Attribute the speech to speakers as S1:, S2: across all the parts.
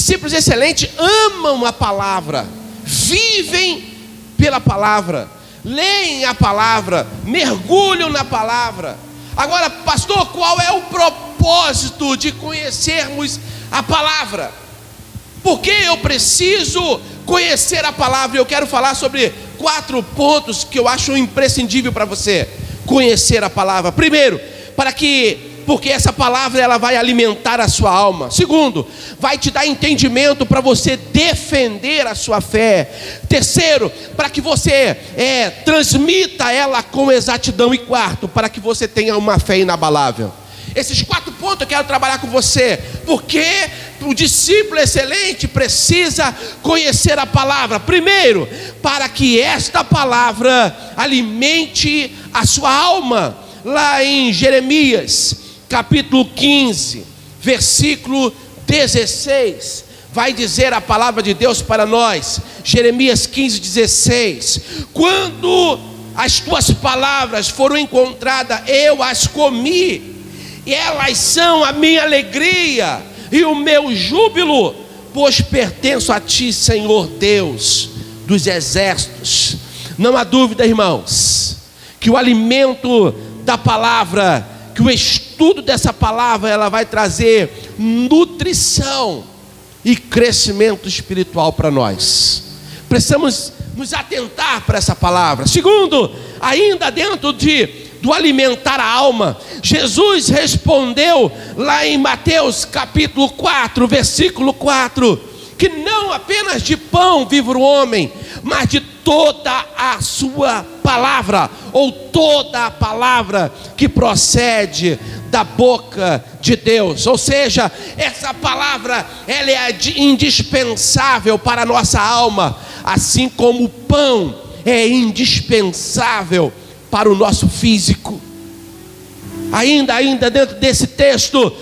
S1: Discípulos excelentes amam a palavra, vivem pela palavra, leem a palavra, mergulham na palavra. Agora, pastor, qual é o propósito de conhecermos a palavra? Por que eu preciso conhecer a palavra? Eu quero falar sobre 4 pontos que eu acho imprescindível para você conhecer a palavra. Primeiro, porque essa palavra ela vai alimentar a sua alma. Segundo, vai te dar entendimento para você defender a sua fé. Terceiro, para que você transmita ela com exatidão. E quarto, para que você tenha uma fé inabalável. Esses 4 pontos eu quero trabalhar com você, porque o discípulo excelente precisa conhecer a palavra. Primeiro, para que esta palavra alimente a sua alma. Lá em Jeremias, capítulo 15, versículo 16, vai dizer a palavra de Deus para nós. Jeremias 15, 16: quando as tuas palavras foram encontradas, eu as comi, e elas são a minha alegria e o meu júbilo, pois pertenço a ti, Senhor Deus dos exércitos. Não há dúvida, irmãos, que o alimento da palavra, que o estudo dessa palavra, ela vai trazer nutrição e crescimento espiritual para nós. Precisamos nos atentar para essa palavra. Segundo, ainda dentro do alimentar a alma, Jesus respondeu lá em Mateus capítulo 4, versículo 4, que não apenas de pão vive o homem, mas de toda a sua palavra, ou toda a palavra que procede da boca de Deus. Ou seja, essa palavra ela é indispensável para a nossa alma, assim como o pão é indispensável para o nosso físico. Ainda dentro desse texto,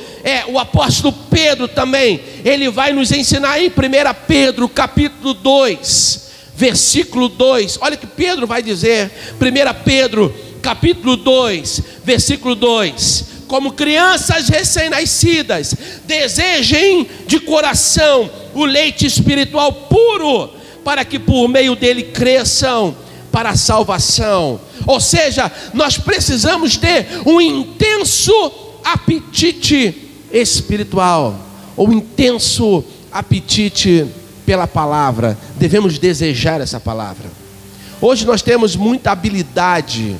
S1: o apóstolo Pedro também, ele vai nos ensinar em 1 Pedro capítulo 2, versículo 2, olha o que Pedro vai dizer. 1 Pedro capítulo 2, versículo 2: como crianças recém-nascidas, desejem de coração o leite espiritual puro, para que por meio dele cresçam para a salvação. Ou seja, nós precisamos ter um intenso apetite espiritual, ou intenso apetite pela palavra. Devemos desejar essa palavra. Hoje nós temos muita habilidade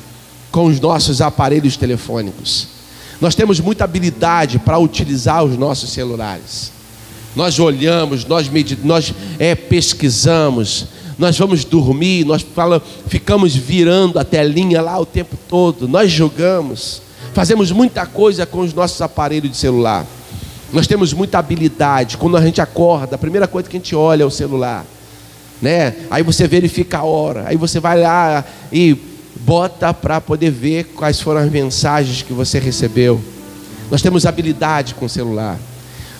S1: com os nossos aparelhos telefônicos. Nós temos muita habilidade para utilizar os nossos celulares. Nós olhamos, nós pesquisamos, nós vamos dormir, ficamos virando a telinha lá o tempo todo. Nós jogamos, fazemos muita coisa com os nossos aparelhos de celular. Nós temos muita habilidade. Quando a gente acorda, a primeira coisa que a gente olha é o celular, né? Aí você verifica a hora, aí você vai lá e bota para poder ver quais foram as mensagens que você recebeu. Nós temos habilidade com o celular.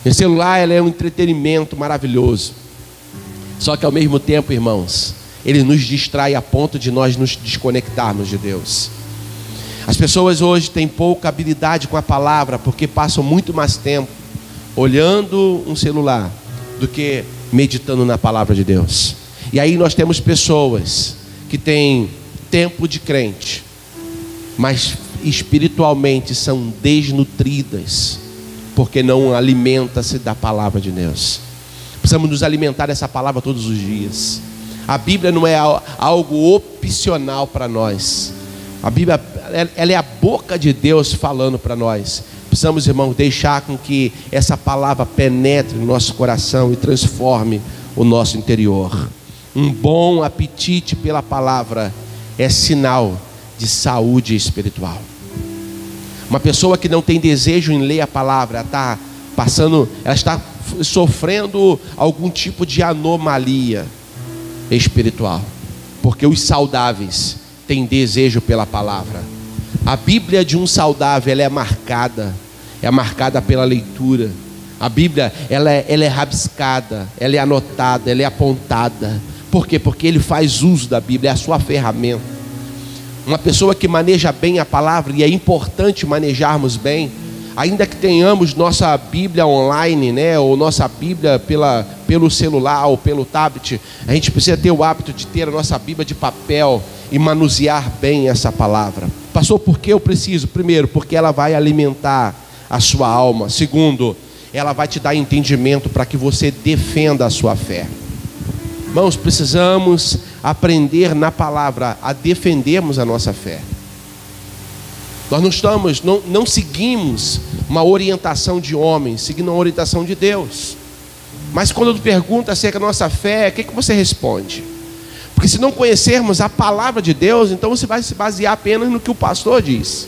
S1: O celular é um entretenimento maravilhoso. Só que ao mesmo tempo, irmãos, ele nos distrai a ponto de nós nos desconectarmos de Deus. As pessoas hoje têm pouca habilidade com a palavra, porque passam muito mais tempo olhando um celular do que meditando na palavra de Deus. E aí nós temos pessoas que têm tempo de crente, mas espiritualmente são desnutridas, porque não alimenta-se da palavra de Deus. Precisamos nos alimentar dessa palavra todos os dias. A Bíblia não é algo opcional para nós. A Bíblia, ela é a boca de Deus falando para nós. Precisamos, irmãos, deixar com que essa palavra penetre no nosso coração e transforme o nosso interior. Um bom apetite pela palavra é sinal de saúde espiritual. Uma pessoa que não tem desejo em ler a palavra, ela está sofrendo algum tipo de anomalia espiritual, porque os saudáveis têm desejo pela palavra. A Bíblia de um saudável, ela é marcada pela leitura. A Bíblia, ela é rabiscada, ela é anotada, ela é apontada. Por quê? Porque ele faz uso da Bíblia, é a sua ferramenta. Uma pessoa que maneja bem a palavra, e é importante manejarmos bem ainda que tenhamos nossa Bíblia online, né, ou nossa Bíblia pelo celular ou pelo tablet, a gente precisa ter o hábito de ter a nossa Bíblia de papel e manusear bem essa palavra. Pastor, por que eu preciso? Primeiro, porque ela vai alimentar a sua alma. Segundo, ela vai te dar entendimento para que você defenda a sua fé. Irmãos, precisamos aprender na palavra a defendermos a nossa fé. Nós não seguimos uma orientação de homens, seguindo uma orientação de Deus. Mas quando pergunta acerca da nossa fé, o que você responde? Porque se não conhecermos a palavra de Deus, então você vai se basear apenas no que o pastor diz.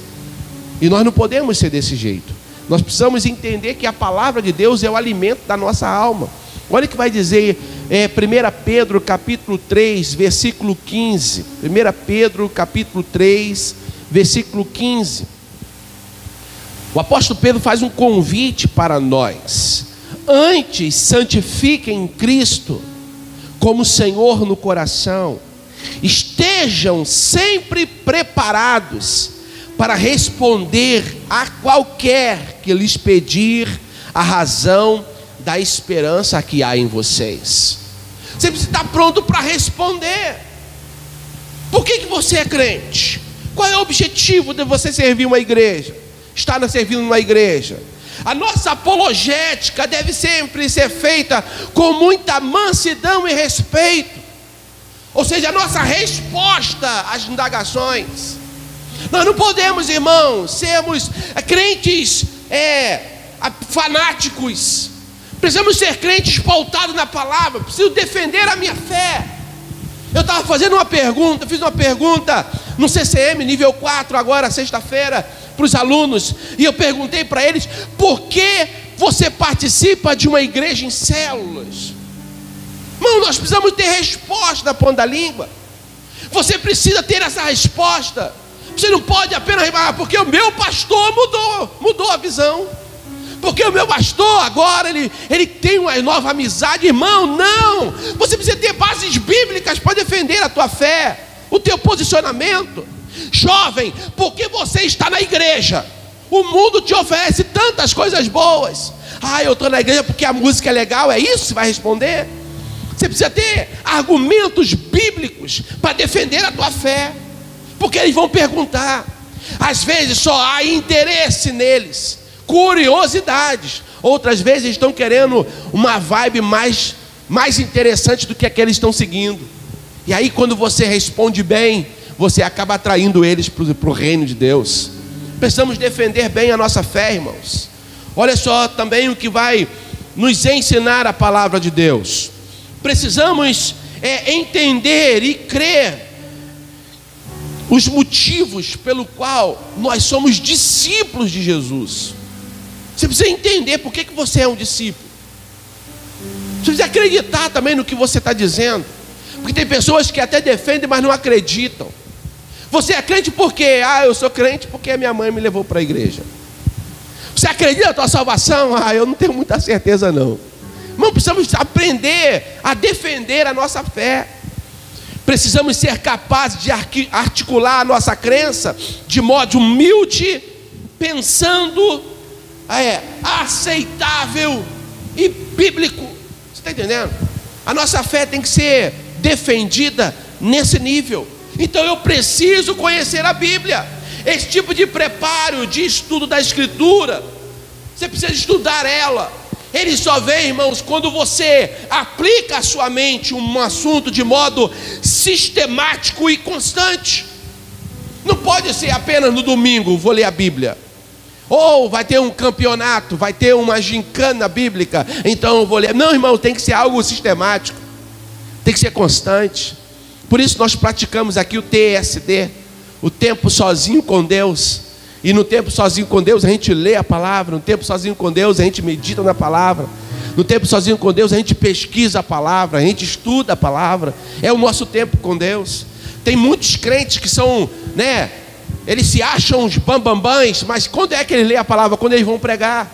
S1: E nós não podemos ser desse jeito. Nós precisamos entender que a palavra de Deus é o alimento da nossa alma. Olha o que vai dizer 1 Pedro capítulo 3, versículo 15. 1 Pedro capítulo 3, versículo 15. O apóstolo Pedro faz um convite para nós. Antes, santifiquem Cristo como Senhor no coração. Estejam sempre preparados para responder a qualquer que lhes pedir a razão da esperança que há em vocês. Você precisa estar pronto para responder. Por que você é crente? Qual é o objetivo de você servir uma igreja? Estar servindo uma igreja? A nossa apologética deve sempre ser feita com muita mansidão e respeito. Ou seja, a nossa resposta às indagações. Nós não podemos, irmãos, sermos crentes fanáticos. Precisamos ser crentes pautados na palavra. Preciso defender a minha fé. Eu estava fazendo uma pergunta, fiz uma pergunta no CCM, nível 4, agora, sexta-feira, para os alunos. E eu perguntei para eles, por que você participa de uma igreja em células? Irmão, nós precisamos ter resposta na ponta da língua. Você precisa ter essa resposta. Você não pode apenas, porque o meu pastor mudou a visão. Porque o meu pastor agora, ele tem uma nova amizade. Irmão, não. Você precisa ter bases bíblicas para defender a tua fé, o teu posicionamento. Jovem, porque você está na igreja. O mundo te oferece tantas coisas boas. Eu estou na igreja porque a música é legal. É isso que você vai responder? Você precisa ter argumentos bíblicos para defender a tua fé. Porque eles vão perguntar. Às vezes só há interesse neles, curiosidades. Outras vezes eles estão querendo uma vibe mais interessante do que a que eles estão seguindo. E aí quando você responde bem, você acaba atraindo eles para o reino de Deus. Precisamos defender bem a nossa fé, irmãos. Olha só também o que vai nos ensinar a palavra de Deus. Precisamos entender e crer os motivos pelo qual nós somos discípulos de Jesus. Você precisa entender por que você é um discípulo. Você precisa acreditar também no que você está dizendo. Porque tem pessoas que até defendem, mas não acreditam. Você é crente por quê? Eu sou crente porque a minha mãe me levou para a igreja. Você acredita na tua salvação? Eu não tenho muita certeza não. Irmão, precisamos aprender a defender a nossa fé. Precisamos ser capazes de articular a nossa crença de modo humilde, pensando aceitável e bíblico. Você está entendendo? A nossa fé tem que ser defendida nesse nível. Então eu preciso conhecer a Bíblia. Esse tipo de preparo, de estudo da Escritura, você precisa estudar ela. Ele só vem, irmãos, quando você aplica a sua mente um assunto de modo sistemático e constante. Não pode ser apenas no domingo, vou ler a Bíblia. Ou vai ter um campeonato, vai ter uma gincana bíblica, então eu vou ler. Não, irmão, tem que ser algo sistemático. Tem que ser constante. Por isso nós praticamos aqui o TSD, o tempo sozinho com Deus. E no tempo sozinho com Deus a gente lê a palavra. No tempo sozinho com Deus a gente medita na palavra. No tempo sozinho com Deus a gente pesquisa a palavra, a gente estuda a palavra. É o nosso tempo com Deus. Tem muitos crentes que são, eles se acham os bambambãs, mas quando é que eles lêem a palavra? Quando eles vão pregar.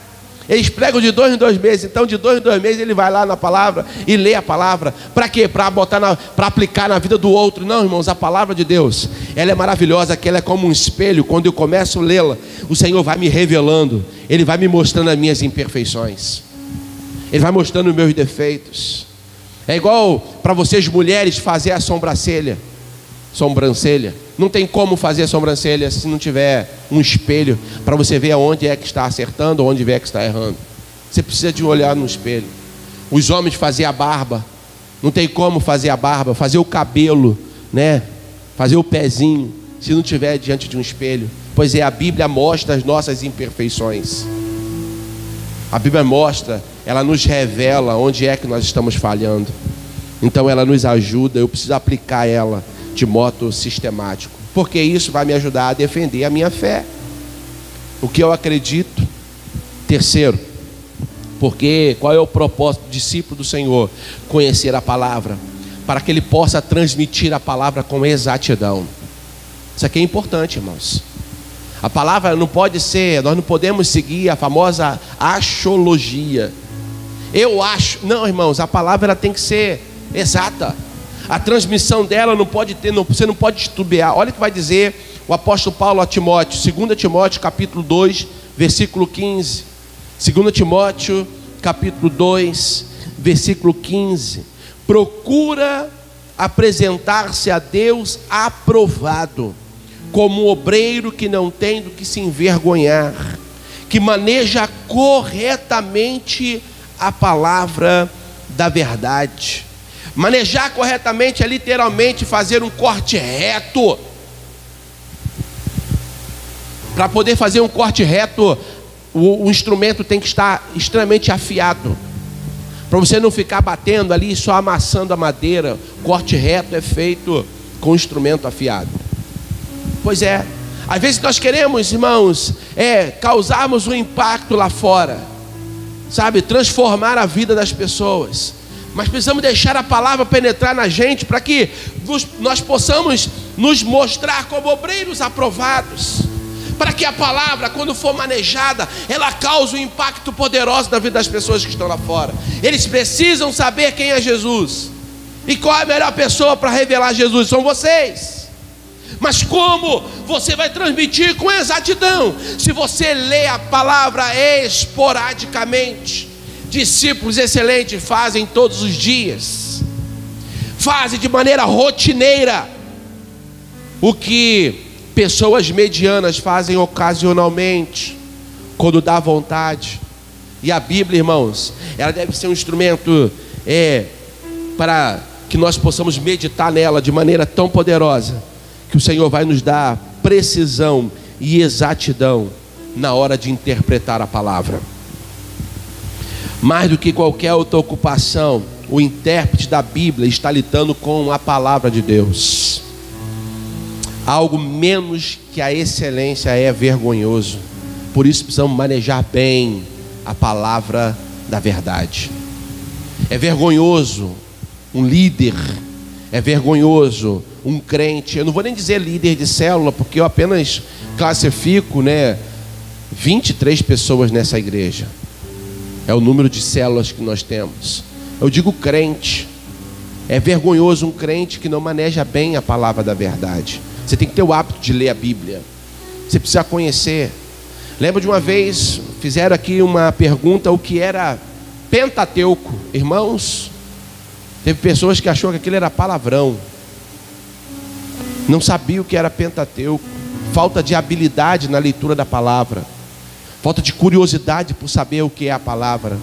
S1: Eles pregam de 2 em 2 meses. Então de 2 em 2 meses ele vai lá na palavra e lê a palavra. Para quê? Para aplicar na vida do outro. Não, irmãos, a palavra de Deus, ela é maravilhosa, que ela é como um espelho. Quando eu começo a lê-la, o Senhor vai me revelando. Ele vai me mostrando as minhas imperfeições. Ele vai mostrando os meus defeitos. É igual para vocês mulheres fazer a sobrancelha. Não tem como fazer a sobrancelha se não tiver um espelho para você ver aonde é que está acertando, onde é que está errando. Você precisa de olhar no espelho. Os homens faziam a barba. Não tem como fazer a barba, fazer o cabelo, né? Fazer o pezinho, se não tiver diante de um espelho. Pois é, a Bíblia mostra as nossas imperfeições. A Bíblia mostra, ela nos revela onde é que nós estamos falhando. Então ela nos ajuda, eu preciso aplicar ela de modo sistemático, porque isso vai me ajudar a defender a minha fé, o que eu acredito. Terceiro, porque qual é o propósito do discípulo do Senhor? Conhecer a palavra, para que ele possa transmitir a palavra com exatidão. Isso aqui é importante, irmãos. A palavra não pode ser, nós não podemos seguir a famosa achologia. Eu acho, não, irmãos, a palavra ela tem que ser exata. A transmissão dela não pode ter, você não pode titubear. Olha o que vai dizer o apóstolo Paulo a Timóteo, 2 Timóteo capítulo 2, versículo 15. 2 Timóteo capítulo 2, versículo 15. Procura apresentar-se a Deus aprovado, como um obreiro que não tem do que se envergonhar, que maneja corretamente a palavra da verdade. Manejar corretamente é literalmente fazer um corte reto. Para poder fazer um corte reto, o instrumento tem que estar extremamente afiado, para você não ficar batendo ali só amassando a madeira. Corte reto é feito com instrumento afiado. Pois é, às vezes nós queremos, irmãos, causarmos um impacto lá fora, sabe, transformar a vida das pessoas. Mas precisamos deixar a palavra penetrar na gente, para que nós possamos nos mostrar como obreiros aprovados, para que a palavra, quando for manejada, ela cause um impacto poderoso na vida das pessoas que estão lá fora. Eles precisam saber quem é Jesus, e qual é a melhor pessoa para revelar Jesus? São vocês. Mas como você vai transmitir com exatidão, se você lê a palavra esporadicamente? Discípulos excelentes fazem todos os dias, fazem de maneira rotineira o que pessoas medianas fazem ocasionalmente, quando dá vontade. E a Bíblia, irmãos, ela deve ser um instrumento para que nós possamos meditar nela de maneira tão poderosa, que o Senhor vai nos dar precisão e exatidão na hora de interpretar a palavra. Mais do que qualquer outra ocupação, o intérprete da Bíblia está lidando com a palavra de Deus. Algo menos que a excelência é vergonhoso. Por isso precisamos manejar bem a palavra da verdade. É vergonhoso um líder, é vergonhoso um crente. Eu não vou nem dizer líder de célula, porque eu apenas classifico 23 pessoas nessa igreja. É o número de células que nós temos. Eu digo crente. É vergonhoso um crente que não maneja bem a palavra da verdade. Você tem que ter o hábito de ler a Bíblia. Você precisa conhecer. Lembro de uma vez, fizeram aqui uma pergunta, o que era Pentateuco. Irmãos, teve pessoas que achou que aquilo era palavrão. Não sabia o que era Pentateuco. Falta de habilidade na leitura da palavra. Falta de curiosidade por saber o que é a palavra.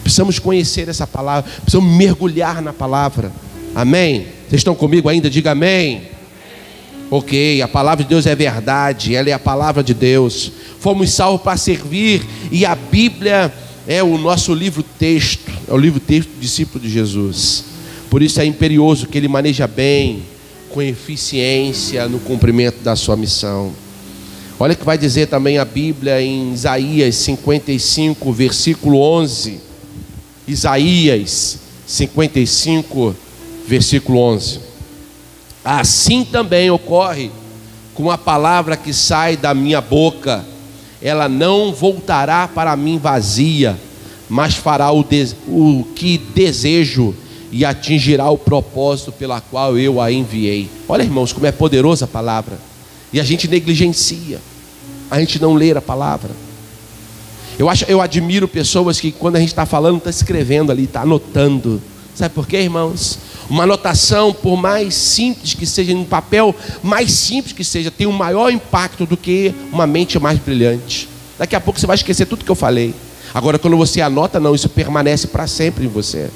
S1: Precisamos conhecer essa palavra, precisamos mergulhar na palavra. Amém? Vocês estão comigo ainda? Diga amém. Ok, a palavra de Deus é verdade, ela é a palavra de Deus. Fomos salvos para servir, e a Bíblia é o nosso livro-texto, é o livro-texto do discípulo de Jesus. Por isso é imperioso que ele maneja bem, com eficiência no cumprimento da sua missão. Olha o que vai dizer também a Bíblia em Isaías 55, versículo 11. Isaías 55, versículo 11. Assim também ocorre com a palavra que sai da minha boca. ela não voltará para mim vazia, mas fará o que desejo e atingirá o propósito pela qual eu a enviei. Olha, irmãos, como é poderosa a palavra. E a gente negligencia, a gente não lê a palavra. Eu admiro pessoas que quando a gente está falando, está escrevendo ali, está anotando. Sabe por quê, irmãos? Uma anotação, por mais simples que seja, um papel mais simples que seja, tem um maior impacto do que uma mente mais brilhante. Daqui a pouco você vai esquecer tudo que eu falei. Agora, quando você anota, não, isso permanece para sempre em você.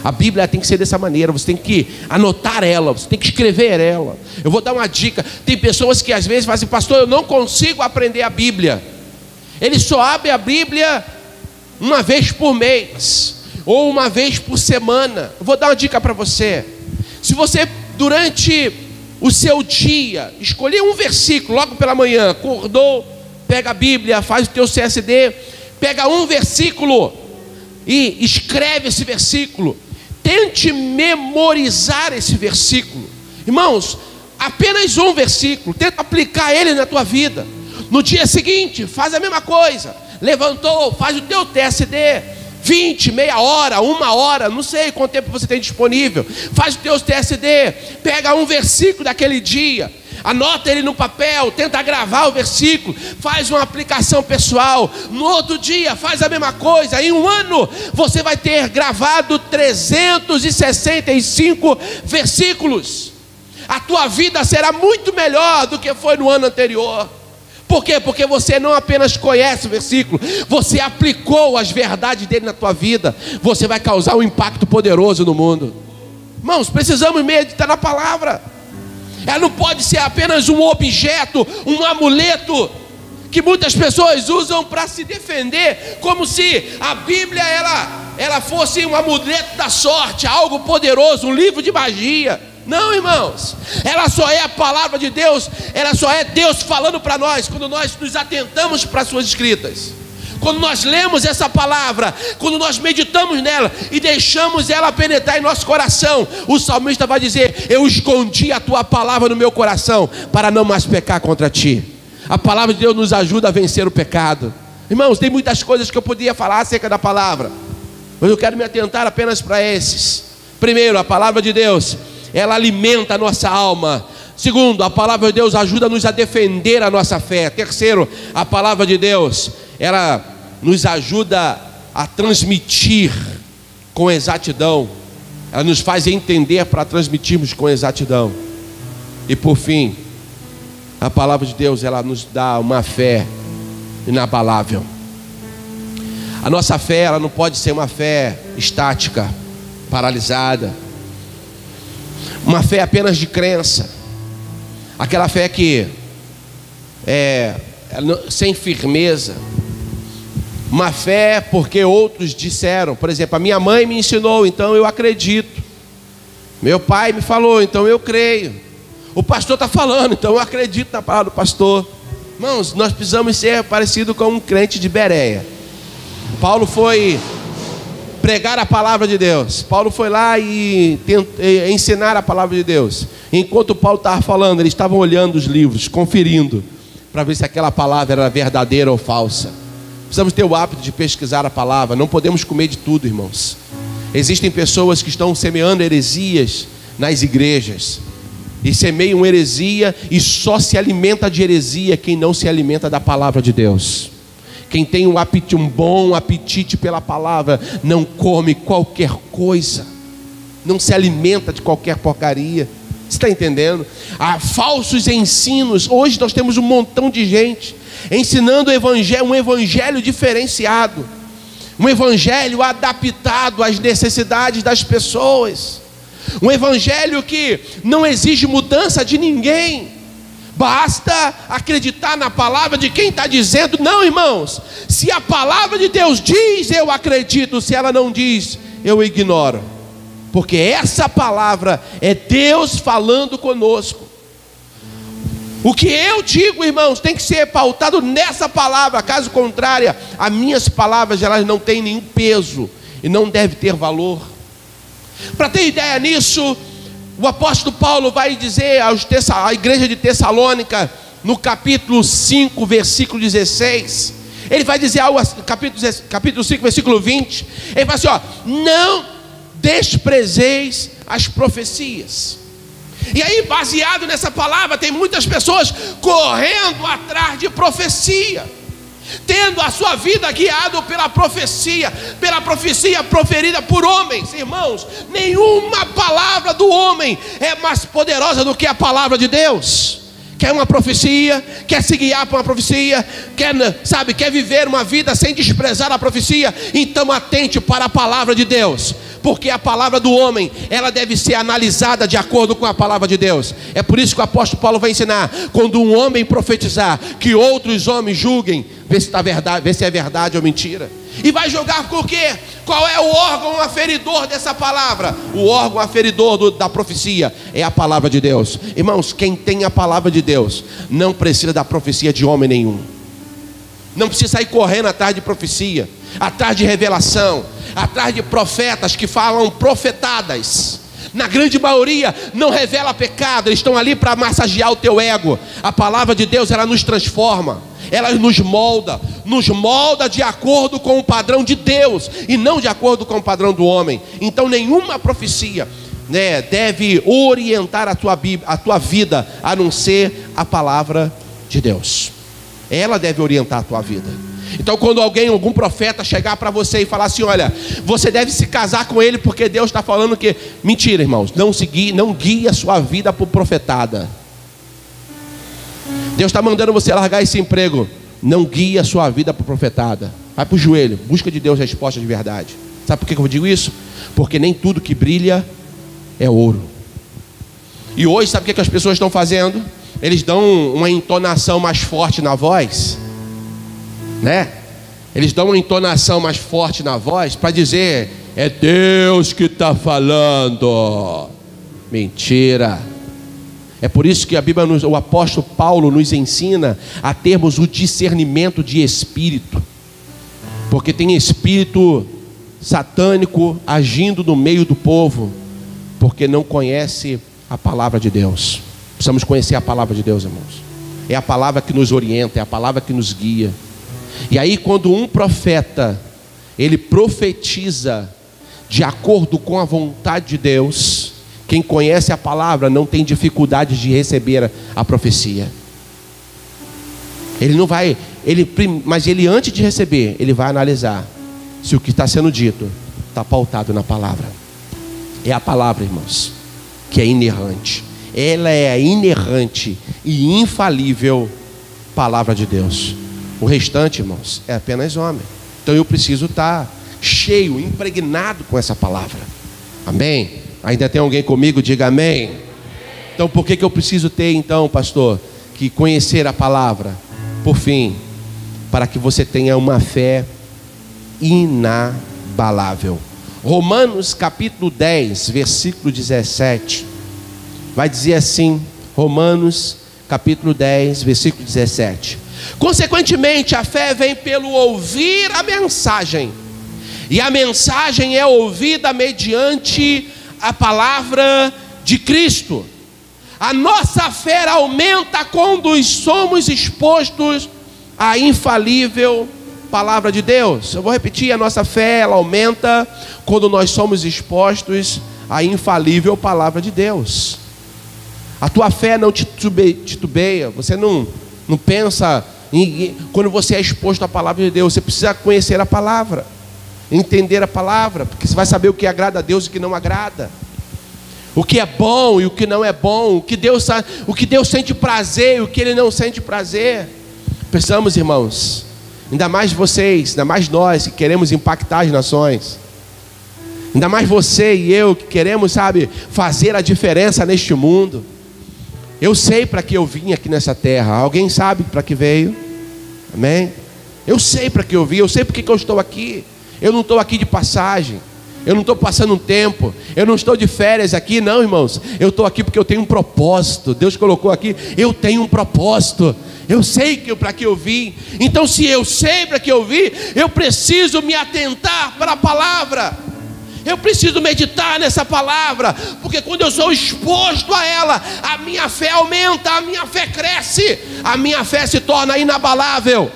S1: A Bíblia tem que ser dessa maneira, você tem que anotar ela, você tem que escrever ela. Eu vou dar uma dica, tem pessoas que às vezes falam assim: pastor, eu não consigo aprender a Bíblia. Ele só abre a Bíblia uma vez por mês, ou uma vez por semana. Eu vou dar uma dica para você. Se você, durante o seu dia, escolher um versículo, logo pela manhã, acordou, pega a Bíblia, faz o teu CSD, pega um versículo e escreve esse versículo. Tente memorizar esse versículo. Irmãos, apenas um versículo, tenta aplicar ele na tua vida. No dia seguinte, faz a mesma coisa. Levantou, faz o teu TSD, 20, meia hora, 1 hora, não sei quanto tempo você tem disponível. Faz o teu TSD, pega um versículo daquele dia, anota ele no papel, tenta gravar o versículo, faz uma aplicação pessoal. No outro dia, faz a mesma coisa. Em 1 ano, você vai ter gravado 365 versículos. A tua vida será muito melhor do que foi no ano anterior. Por quê? Porque você não apenas conhece o versículo, você aplicou as verdades dele na tua vida. Você vai causar um impacto poderoso no mundo. Irmãos, precisamos meditar na palavra. Ela não pode ser apenas um objeto, um amuleto que muitas pessoas usam para se defender, como se a Bíblia ela fosse um amuleto da sorte, algo poderoso, um livro de magia. Não, irmãos, ela só é a palavra de Deus, ela só é Deus falando para nós, quando nós nos atentamos para as suas escritas, quando nós lemos essa palavra, quando nós meditamos nela e deixamos ela penetrar em nosso coração. O salmista vai dizer: eu escondi a tua palavra no meu coração, para não mais pecar contra ti. A palavra de Deus nos ajuda a vencer o pecado. Irmãos, tem muitas coisas que eu poderia falar acerca da palavra, mas eu quero me atentar apenas para esses. Primeiro, a palavra de Deus, ela alimenta a nossa alma. Segundo, a palavra de Deus ajuda-nos a defender a nossa fé. Terceiro, a palavra de Deus, ela nos ajuda a transmitir com exatidão. Ela nos faz entender para transmitirmos com exatidão. E por fim, a palavra de Deus, ela nos dá uma fé inabalável. A nossa fé, ela não pode ser uma fé estática, paralisada, uma fé apenas de crença, aquela fé que é sem firmeza, uma fé porque outros disseram. Por exemplo, a minha mãe me ensinou, então eu acredito. Meu pai me falou, então eu creio. O pastor está falando, então eu acredito na palavra do pastor. Irmãos, nós precisamos ser parecidos com um crente de Bereia. Paulo foi pregar a palavra de Deus. Paulo foi lá e ensinar a palavra de Deus. Enquanto Paulo estava falando, eles estavam olhando os livros, conferindo, para ver se aquela palavra era verdadeira ou falsa. Precisamos ter o hábito de pesquisar a palavra. Não podemos comer de tudo, irmãos. Existem pessoas que estão semeando heresias nas igrejas, e semeiam heresia, e só se alimenta de heresia quem não se alimenta da palavra de Deus. Quem tem um bom apetite pela palavra não come qualquer coisa, não se alimenta de qualquer porcaria. Você está entendendo? Há falsos ensinos. Hoje nós temos um montão de gente ensinando um evangelho diferenciado, um evangelho adaptado às necessidades das pessoas, um evangelho que não exige mudança de ninguém. Basta acreditar na palavra de quem está dizendo. Não, irmãos, se a palavra de Deus diz, eu acredito. Se ela não diz, eu ignoro. Porque essa palavra é Deus falando conosco. O que eu digo, irmãos, tem que ser pautado nessa palavra. Caso contrário, as minhas palavras, elas não têm nenhum peso e não devem ter valor. Para ter ideia nisso, o apóstolo Paulo vai dizer à igreja de Tessalônica, no capítulo 5, versículo 16, ele vai dizer algo, capítulo 5, versículo 20, ele vai assim, ó: não desprezeis as profecias. E aí, baseado nessa palavra, tem muitas pessoas correndo atrás de profecia, tendo a sua vida guiada pela profecia proferida por homens. Irmãos, nenhuma palavra do homem é mais poderosa do que a palavra de Deus. Quer uma profecia, quer se guiar por uma profecia, quer viver uma vida sem desprezar a profecia, então atente para a palavra de Deus, porque a palavra do homem, ela deve ser analisada de acordo com a palavra de Deus. É por isso que o apóstolo Paulo vai ensinar: quando um homem profetizar, que outros homens julguem, vê se é verdade ou mentira. E vai julgar por quê? Qual é o órgão aferidor dessa palavra? O órgão aferidor da profecia é a palavra de Deus. Irmãos, quem tem a palavra de Deus não precisa da profecia de homem nenhum. Não precisa sair correndo atrás de profecia, atrás de revelação, atrás de profetas que falam profetadas. Na grande maioria não revela pecado, eles estão ali para massagear o teu ego. A palavra de Deus, ela nos transforma, ela nos molda de acordo com o padrão de Deus e não de acordo com o padrão do homem. Então nenhuma profecia, deve orientar a tua vida, a não ser a palavra de Deus. Ela deve orientar a tua vida. Então quando algum profeta chegar para você e falar assim: olha, você deve se casar com ele porque Deus está falando que... Mentira, irmãos, não guie a sua vida por profetada. Deus está mandando você largar esse emprego, não guie a sua vida por profetada. Vai para o joelho, busca de Deus resposta de verdade. Sabe por que eu digo isso? Porque nem tudo que brilha é ouro. E hoje, sabe o que as pessoas estão fazendo? Eles dão uma entonação mais forte na voz, Eles dão uma entonação mais forte na voz para dizer: é Deus que está falando. Mentira. É por isso que a Bíblia, o apóstolo Paulo nos ensina a termos o discernimento de espírito, porque tem espírito satânico agindo no meio do povo, porque não conhece a palavra de Deus. Precisamos conhecer a palavra de Deus, irmãos. É a palavra que nos orienta, é a palavra que nos guia. E aí, quando um profeta, ele profetiza de acordo com a vontade de Deus, quem conhece a palavra não tem dificuldade de receber a profecia. Ele não vai, mas ele, antes de receber, ele vai analisar se o que está sendo dito está pautado na palavra. É a palavra, irmãos, que é inerrante. Ela é a inerrante e infalível palavra de Deus. O restante, irmãos, é apenas homem. Então eu preciso estar cheio, impregnado com essa palavra. Amém? Ainda tem alguém comigo? Diga amém. Então por que eu preciso ter, então, pastor, que conhecer a palavra? Por fim, para que você tenha uma fé inabalável. Romanos capítulo 10, versículo 17, vai dizer assim, Romanos capítulo 10, versículo 17: consequentemente, a fé vem pelo ouvir a mensagem, e a mensagem é ouvida mediante a palavra de Cristo. A nossa fé aumenta quando somos expostos à infalível palavra de Deus. Eu vou repetir: a nossa fé, ela aumenta quando nós somos expostos à infalível palavra de Deus. A tua fé não titubeia, você não pensa quando você é exposto à palavra de Deus. Você precisa conhecer a palavra, entender a palavra, porque você vai saber o que agrada a Deus e o que não agrada, o que é bom e o que não é bom, o que Deus sente prazer e o que Ele não sente prazer. Precisamos, irmãos, ainda mais vocês, ainda mais nós que queremos impactar as nações, ainda mais você e eu que queremos, fazer a diferença neste mundo. Eu sei para que eu vim aqui nessa terra. Alguém sabe para que veio? Amém? Eu sei para que eu vim, eu sei porque que eu estou aqui. Eu não estou aqui de passagem, eu não estou passando um tempo, eu não estou de férias aqui, não, irmãos. Eu estou aqui porque eu tenho um propósito. Deus colocou aqui, eu tenho um propósito. Eu sei para que eu vim. Então, se eu sei para que eu vim, eu preciso me atentar para a palavra. Eu preciso meditar nessa palavra, porque quando eu sou exposto a ela, a minha fé aumenta, a minha fé cresce, a minha fé se torna inabalável.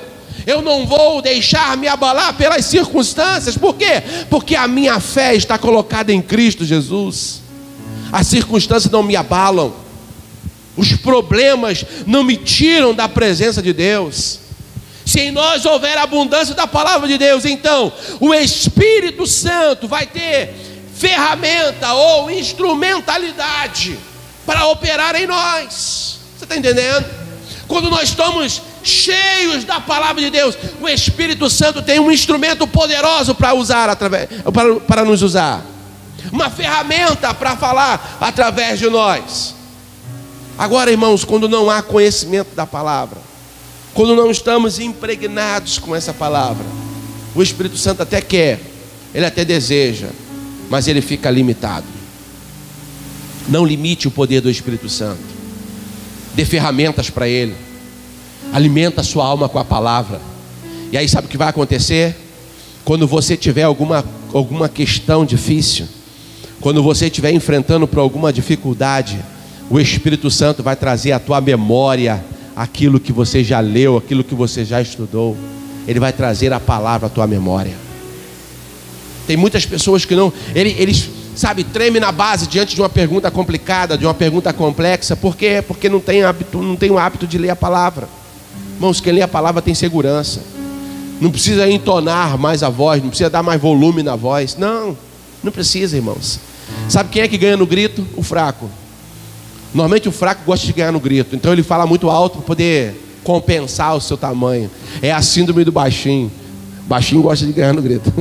S1: Eu não vou deixar me abalar pelas circunstâncias. Por quê? Porque a minha fé está colocada em Cristo Jesus. As circunstâncias não me abalam, os problemas não me tiram da presença de Deus. Se em nós houver abundância da palavra de Deus, então o Espírito Santo vai ter ferramenta ou instrumentalidade para operar em nós. Você está entendendo? Quando nós estamos cheios da palavra de Deus, o Espírito Santo tem um instrumento poderoso para usar, para nos usar, uma ferramenta para falar através de nós. Agora, irmãos, quando não há conhecimento da palavra, quando não estamos impregnados com essa palavra, o Espírito Santo até quer, ele até deseja, mas ele fica limitado. Não limite o poder do Espírito Santo. Dê ferramentas para ele. Alimenta a sua alma com a palavra. E aí sabe o que vai acontecer? Quando você tiver alguma questão difícil, quando você estiver enfrentando por alguma dificuldade, o Espírito Santo vai trazer à tua memória aquilo que você já leu, aquilo que você já estudou. Ele vai trazer a palavra à tua memória. Tem muitas pessoas que não, eles tremem na base diante de uma pergunta complicada, de uma pergunta complexa. Por quê? Porque não tem o hábito de ler a palavra. Irmãos, quem lê a palavra tem segurança. Não precisa entonar mais a voz, não precisa dar mais volume na voz. Não precisa, irmãos. Sabe quem é que ganha no grito? O fraco. Normalmente o fraco gosta de ganhar no grito, então ele fala muito alto para poder compensar o seu tamanho. É a síndrome do baixinho. Baixinho gosta de ganhar no grito.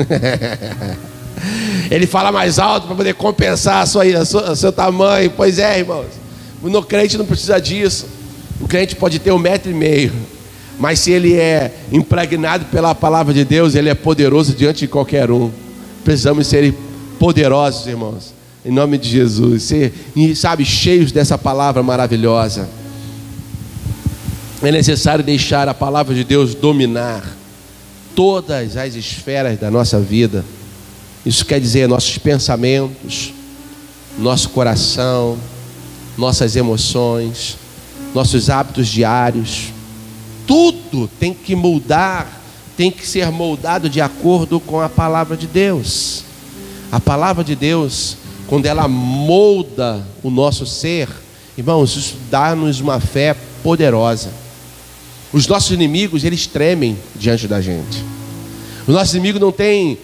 S1: Ele fala mais alto para poder compensar o seu tamanho. Pois é, irmãos. O crente não precisa disso. O crente pode ter 1,5 m, mas se ele é impregnado pela palavra de Deus, ele é poderoso diante de qualquer um. Precisamos ser poderosos, irmãos, em nome de Jesus, cheios dessa palavra maravilhosa. É necessário deixar a palavra de Deus dominar todas as esferas da nossa vida. Isso quer dizer nossos pensamentos, nosso coração, nossas emoções, nossos hábitos diários. Tudo tem que mudar, tem que ser moldado de acordo com a palavra de Deus. A palavra de Deus, quando ela molda o nosso ser, irmãos, isso dá-nos uma fé poderosa. Os nossos inimigos, eles tremem diante da gente. Os nossos inimigos não têm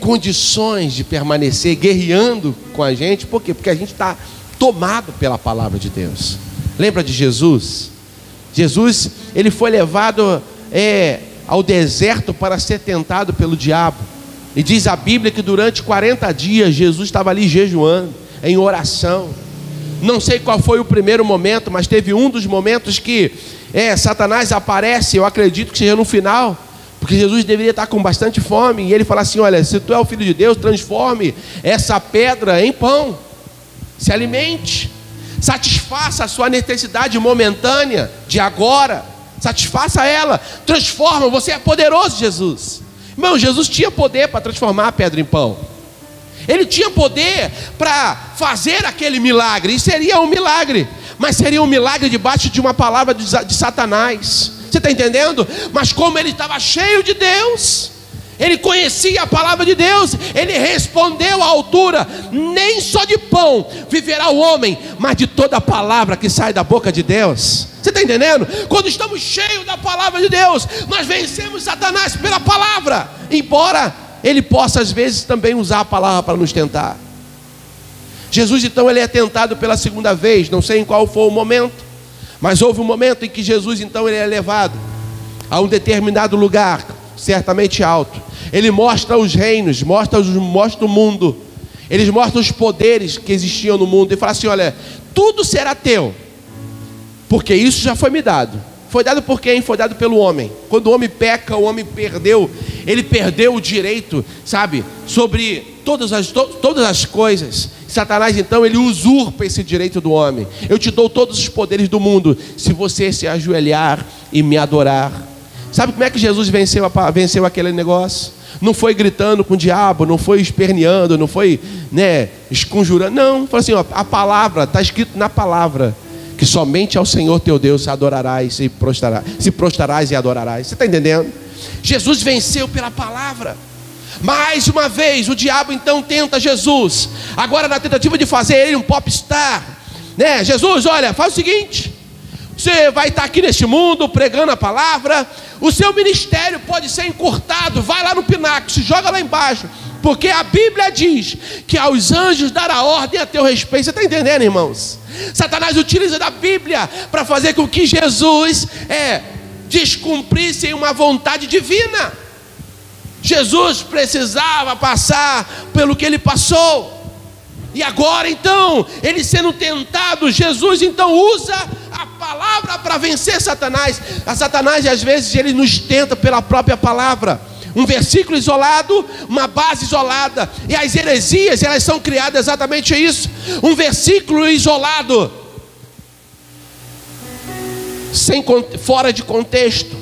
S1: condições de permanecer guerreando com a gente. Por quê? Porque a gente está tomado pela palavra de Deus. Lembra de Jesus? Jesus, ele foi levado ao deserto para ser tentado pelo diabo. E diz a Bíblia que durante 40 dias Jesus estava ali jejuando, em oração. Não sei qual foi o primeiro momento, mas teve um dos momentos que Satanás aparece, eu acredito que seja no final, porque Jesus deveria estar com bastante fome, e ele fala assim: olha, se tu é o Filho de Deus, transforme essa pedra em pão, se alimente, satisfaça a sua necessidade momentânea, de agora, satisfaça ela, transforma, você é poderoso, Jesus. Irmão, Jesus tinha poder para transformar a pedra em pão. Ele tinha poder para fazer aquele milagre, e seria um milagre, mas seria um milagre debaixo de uma palavra de Satanás. Você está entendendo? Mas como ele estava cheio de Deus, ele conhecia a palavra de Deus, ele respondeu à altura: nem só de pão viverá o homem, mas de toda a palavra que sai da boca de Deus. Você está entendendo? Quando estamos cheios da palavra de Deus, nós vencemos Satanás pela palavra, embora ele possa às vezes também usar a palavra para nos tentar. Jesus então ele é tentado pela segunda vez, não sei em qual foi o momento, mas houve um momento em que Jesus então ele é levado a um determinado lugar, certamente alto. Ele mostra os reinos, mostra o mundo, eles mostram os poderes que existiam no mundo, e fala assim: olha, tudo será teu, porque isso já foi me dado. Foi dado por quem? Foi dado pelo homem. Quando o homem peca, o homem perdeu o direito, sobre todas as coisas. Satanás então, ele usurpa esse direito do homem. Eu te dou todos os poderes do mundo, se você se ajoelhar e me adorar. Sabe como é que Jesus venceu aquele negócio? Não foi gritando com o diabo, não foi esperneando, não foi, esconjurando. Não, falou assim, ó, a palavra, está escrito na palavra, que somente ao Senhor teu Deus adorarás, se prostrarás e adorarás. Você está entendendo? Jesus venceu pela palavra. Mais uma vez, o diabo então tenta Jesus, agora na tentativa de fazer ele um popstar, Jesus, olha, faz o seguinte, você vai estar aqui neste mundo pregando a palavra, o seu ministério pode ser encurtado, vai lá no pináculo, se joga lá embaixo, porque a Bíblia diz que aos anjos dará ordem a teu respeito. Você está entendendo, irmãos? Satanás utiliza da Bíblia para fazer com que Jesus descumprisse uma vontade divina. Jesus precisava passar pelo que ele passou, e agora então, ele sendo tentado, Jesus então usa a palavra para vencer Satanás. A Satanás às vezes ele nos tenta pela própria palavra, um versículo isolado, uma base isolada, e as heresias elas são criadas exatamente isso, um versículo isolado, fora de contexto,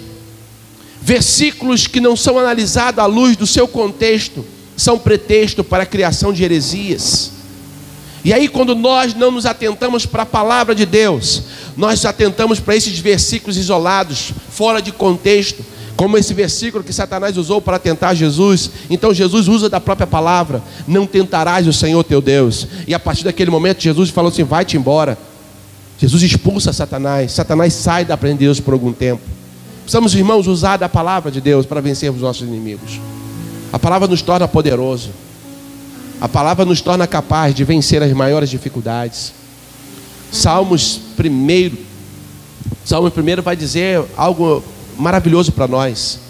S1: versículos que não são analisados à luz do seu contexto, são pretexto para a criação de heresias. E aí quando nós não nos atentamos para a palavra de Deus, nós atentamos para esses versículos isolados, fora de contexto, como esse versículo que Satanás usou para tentar Jesus. Então Jesus usa da própria palavra: não tentarás o Senhor teu Deus. E a partir daquele momento Jesus falou assim: vai-te embora. Jesus expulsa Satanás. Satanás sai da presença de Deus por algum tempo. Precisamos, irmãos, usar da palavra de Deus para vencermos os nossos inimigos. A palavra nos torna poderoso. A palavra nos torna capaz de vencer as maiores dificuldades. Salmos 1 vai dizer algo maravilhoso para nós.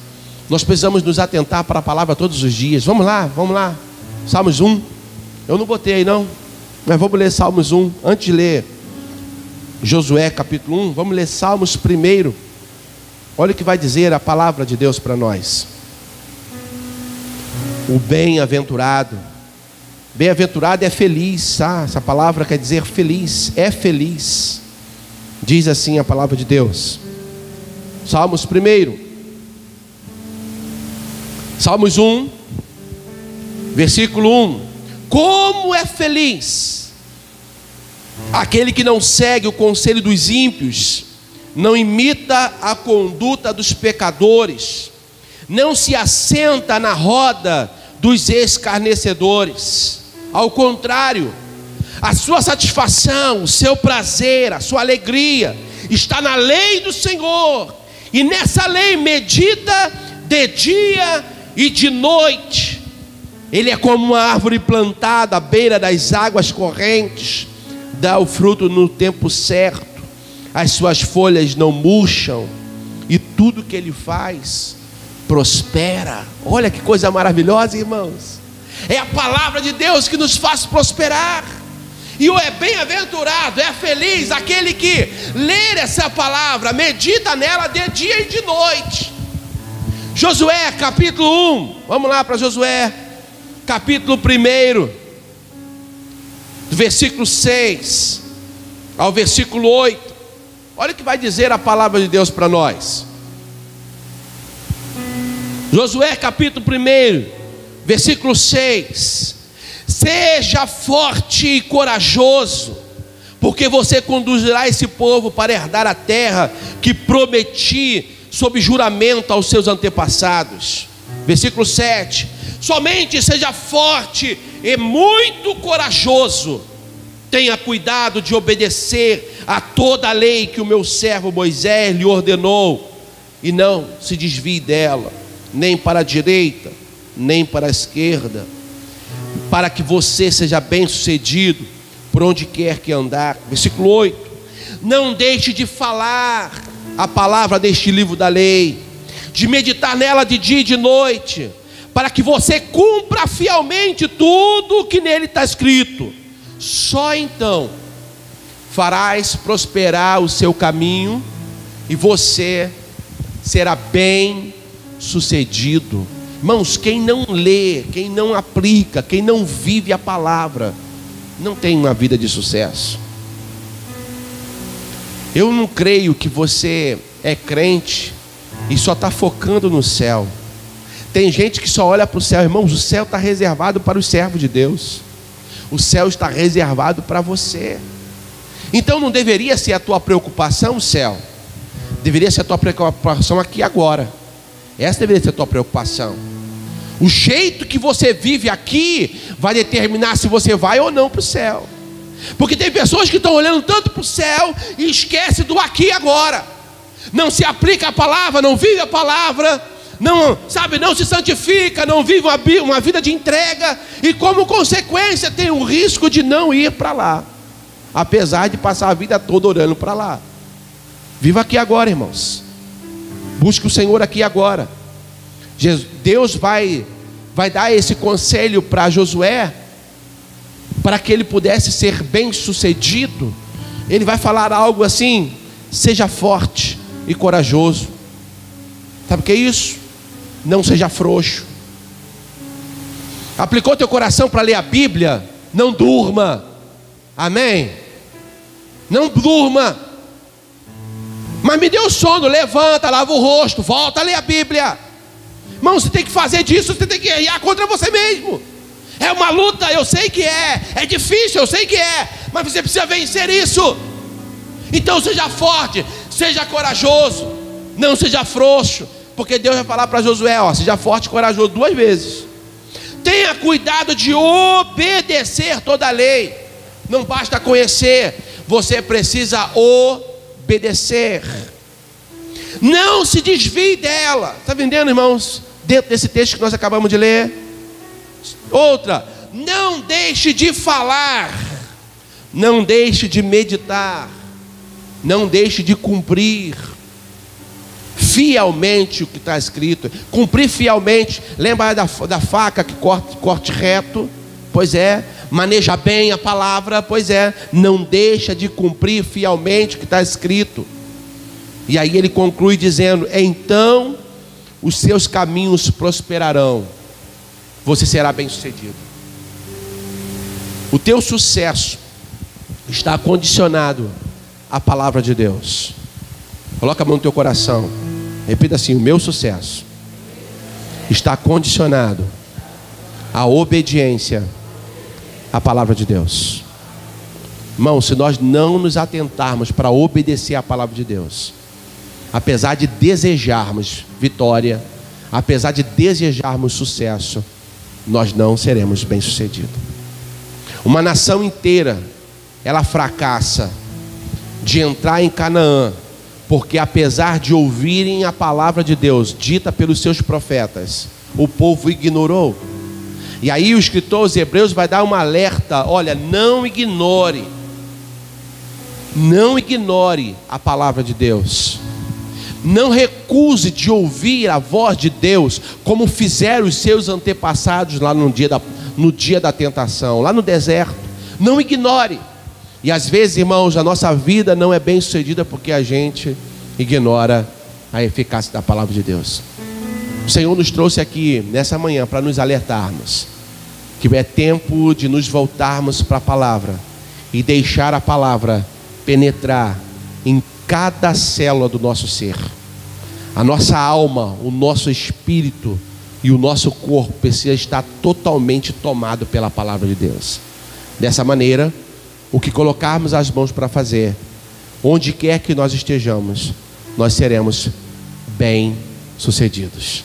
S1: Nós precisamos nos atentar para a palavra todos os dias. Vamos lá. Salmos 1. Eu não botei aí não, mas vamos ler Salmos 1. Antes de ler Josué capítulo 1, vamos ler Salmos 1. Olha o que vai dizer a palavra de Deus para nós. O bem-aventurado. Bem-aventurado é feliz, essa palavra quer dizer feliz, é feliz. Diz assim a palavra de Deus. Salmos 1. Salmos 1, versículo 1. Como é feliz aquele que não segue o conselho dos ímpios, não imita a conduta dos pecadores, não se assenta na roda dos escarnecedores. Ao contrário, a sua satisfação, o seu prazer, a sua alegria está na lei do Senhor, e nessa lei medita de dia e de noite. Ele é como uma árvore plantada à beira das águas correntes, dá o fruto no tempo certo, as suas folhas não murcham, e tudo que ele faz prospera. Olha que coisa maravilhosa, irmãos. É a palavra de Deus que nos faz prosperar. E o bem-aventurado, é feliz aquele que lê essa palavra, medita nela de dia e de noite. Josué capítulo 1, vamos lá para Josué capítulo 1, do versículo 6 ao versículo 8. Olha o que vai dizer a palavra de Deus para nós. Josué capítulo 1, versículo 6. Seja forte e corajoso, porque você conduzirá esse povo para herdar a terra que prometi sob juramento aos seus antepassados. Versículo 7. Somente seja forte e muito corajoso. Tenha cuidado de obedecer a toda a lei que o meu servo Moisés lhe ordenou, e não se desvie dela, nem para a direita, nem para a esquerda, para que você seja bem sucedido por onde quer que andar. Versículo 8. Não deixe de falar a palavra deste livro da lei, de meditar nela de dia e de noite, para que você cumpra fielmente tudo o que nele está escrito. Só então farás prosperar o seu caminho, e você será bem sucedido. Irmãos, quem não lê, quem não aplica, quem não vive a palavra, não tem uma vida de sucesso. Eu não creio que você é crente e só está focando no céu. Tem gente que só olha para o céu. Irmãos, o céu está reservado para os servos de Deus. O céu está reservado para você. Então não deveria ser a tua preocupação o céu. Deveria ser a tua preocupação aqui agora. Essa deveria ser a tua preocupação. O jeito que você vive aqui vai determinar se você vai ou não para o céu. Porque tem pessoas que estão olhando tanto para o céu e esquecem do aqui e agora. Não se aplica a palavra, não vive a palavra, não se santifica, não vive uma vida de entrega, e como consequência tem o risco de não ir para lá, apesar de passar a vida toda orando para lá. Viva aqui agora, irmãos. Busque o Senhor aqui agora. Deus vai dar esse conselho para Josué, para que ele pudesse ser bem sucedido. Ele vai falar algo assim: seja forte e corajoso. Sabe o que é isso? Não seja frouxo. Aplicou teu coração para ler a Bíblia? Não durma. Amém? Não durma. Mas me deu sono, levanta, lava o rosto, volta a ler a Bíblia. Irmão, você tem que fazer disso, você tem que guerrear contra você mesmo. É uma luta, eu sei que é difícil, eu sei que é, mas você precisa vencer isso. Então seja forte, seja corajoso, não seja frouxo, porque Deus vai falar para Josué, seja forte e corajoso 2 vezes. Tenha cuidado de obedecer toda a lei. Não basta conhecer, você precisa obedecer. Não se desvie dela. Está entendendo, irmãos? Dentro desse texto que nós acabamos de ler. Outra, não deixe de falar, não deixe de meditar, não deixe de cumprir fielmente o que está escrito. Cumprir fielmente, lembra da faca que corte reto? Pois é. Maneja bem a palavra? Pois é. Não deixa de cumprir fielmente o que está escrito. E aí ele conclui dizendo: então os seus caminhos prosperarão, você será bem sucedido. O teu sucesso está condicionado à palavra de Deus. Coloca a mão no teu coração, repita assim: o meu sucesso está condicionado à obediência à palavra de Deus. Irmão, se nós não nos atentarmos para obedecer à palavra de Deus, apesar de desejarmos vitória, apesar de desejarmos sucesso, nós não seremos bem-sucedidos. Uma nação inteira, ela fracassa de entrar em Canaã, porque apesar de ouvirem a palavra de Deus dita pelos seus profetas, o povo ignorou. E aí o escritor aos Hebreus vai dar um alerta: olha, não ignore a palavra de Deus. Não recuse de ouvir a voz de Deus, como fizeram os seus antepassados lá no dia da tentação, lá no deserto. Não ignore. E às vezes, irmãos, a nossa vida não é bem sucedida porque a gente ignora a eficácia da palavra de Deus. O Senhor nos trouxe aqui nessa manhã para nos alertarmos que é tempo de nos voltarmos para a palavra e deixar a palavra penetrar em cada célula do nosso ser. A nossa alma, o nosso espírito e o nosso corpo precisa estar totalmente tomado pela palavra de Deus. Dessa maneira, o que colocarmos as mãos para fazer, onde quer que nós estejamos, nós seremos bem-sucedidos.